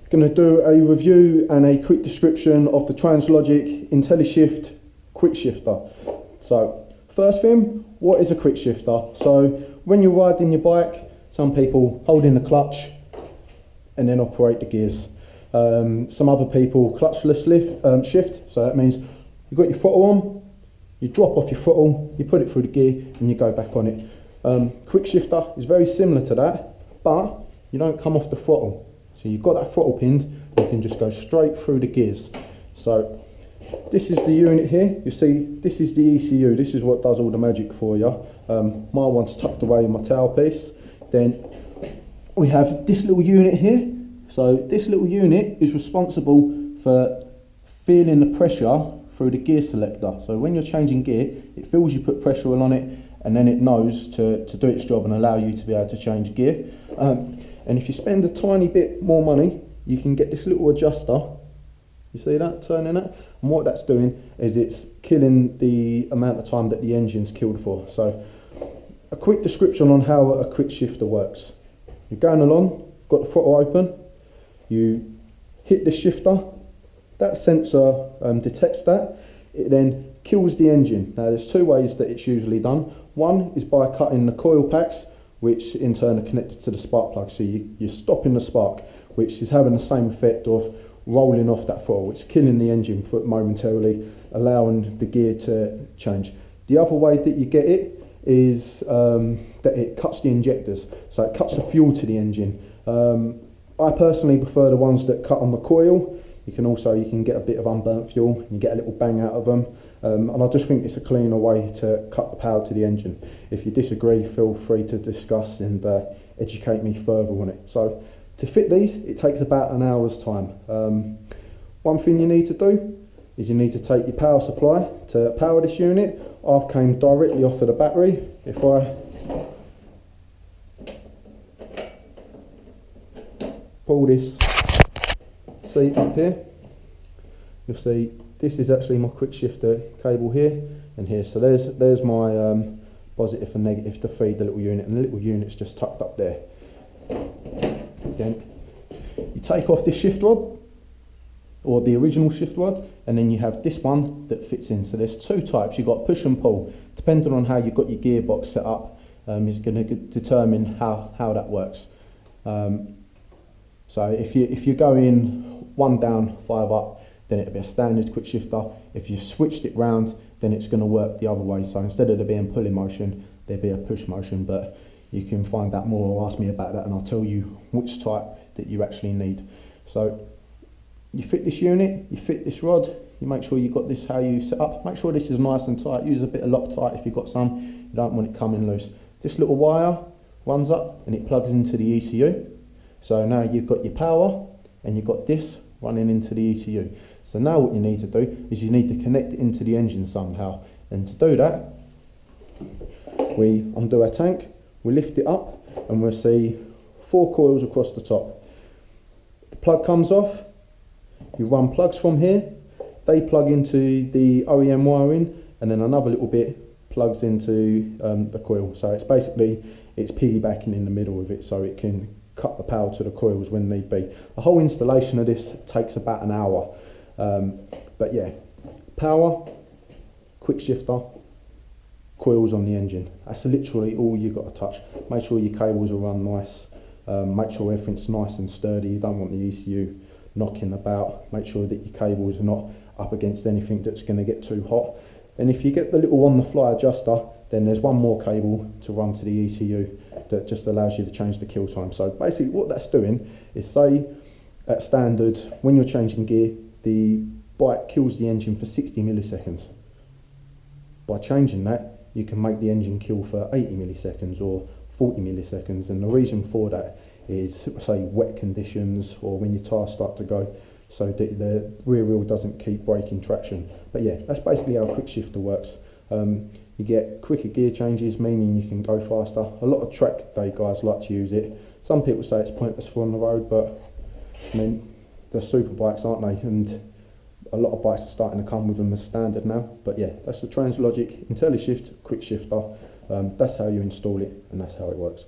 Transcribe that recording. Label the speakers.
Speaker 1: Going to do a review and a quick description of the Translogic Intellishift Quickshifter. So first thing, what is a Quickshifter? So when you're riding your bike, some people hold in the clutch and then operate the gears. Some other people clutchless shift, so that means you've got your throttle on, you drop off your throttle, you put it through the gear and you go back on it. Quickshifter is very similar to that, but you don't come off the throttle. So you've got that throttle pinned, you can just go straight through the gears. So this is the unit here. You see, this is the ECU. This is what does all the magic for you. My one's tucked away in my tailpiece. Then we have this little unit here. So this little unit is responsible for feeling the pressure through the gear selector. So when you're changing gear, it feels you put pressure on it, and then it knows to do its job and allow you to be able to change gear. And if you spend a tiny bit more money, you can get this little adjuster. You see that, turning it? And what that's doing is it's killing the amount of time that the engine's killed for. So a quick description on how a quick shifter works. You're going along, you've got the throttle open, you hit the shifter, that sensor detects that, it then kills the engine. Now there's two ways that it's usually done. One is by cutting the coil packs, which in turn are connected to the spark plug. So you're stopping the spark, which is having the same effect of rolling off that throttle. It's killing the engine momentarily, allowing the gear to change. The other way that you get it is that it cuts the injectors. So it cuts the fuel to the engine. I personally prefer the ones that cut on the coil. You can get a bit of unburnt fuel, you get a little bang out of them. And I just think it's a cleaner way to cut the power to the engine. If you disagree, feel free to discuss and educate me further on it. So to fit these, it takes about an hour's time. One thing you need to do is you need to take your power supply to power this unit. I've came directly off of the battery. If I pull this seat up here, you'll see this is actually my quick shifter cable here and here. So there's my positive and negative to feed the little unit, and the little unit's just tucked up there. Then you take off this shift rod, or the original shift rod, and then you have this one that fits in. So there's two types. You've got push and pull. Depending on how you've got your gearbox set up, is going to determine how that works. So if you're going 1 down, 5 up, then it'll be a standard quick shifter. If you've switched it round, then it's going to work the other way. So instead of there being pulling motion, there'll be a push motion. But you can find out more or ask me about that, and I'll tell you which type that you actually need. So you fit this unit, you fit this rod, you make sure you've got this how you set up. Make sure this is nice and tight. Use a bit of Loctite if you've got some. You don't want it coming loose. This little wire runs up and it plugs into the ECU. So now you've got your power and you've got this running into the ECU. So now what you need to do is you need to connect it into the engine somehow. And to do that, we undo our tank, we lift it up, and we'll see 4 coils across the top. The plug comes off, you run plugs from here, they plug into the OEM wiring, and then another little bit plugs into the coil. So it's basically, it's piggybacking in the middle of it, so it can cut the power to the coils when need be. The whole installation of this takes about an hour. But yeah, power, quick shifter, coils on the engine. That's literally all you've got to touch. Make sure your cables will run nice. Make sure everything's nice and sturdy. You don't want the ECU knocking about. Make sure that your cables are not up against anything that's going to get too hot. And if you get the little on-the-fly adjuster, then there's one more cable to run to the ECU that just allows you to change the kill time. So basically what that's doing is, say at standard, when you're changing gear, the bike kills the engine for 60 milliseconds. By changing that, you can make the engine kill for 80 milliseconds or 40 milliseconds. And the reason for that is, say, wet conditions or when your tyres start to go, so that the rear wheel doesn't keep breaking traction. But yeah, that's basically how a quick shifter works. You get quicker gear changes, meaning you can go faster. A lot of track day guys like to use it. Some people say it's pointless for on the road, but I mean, they're super bikes, aren't they? And a lot of bikes are starting to come with them as standard now. But yeah, that's the Translogic Intellishift Quickshifter. That's how you install it, and that's how it works.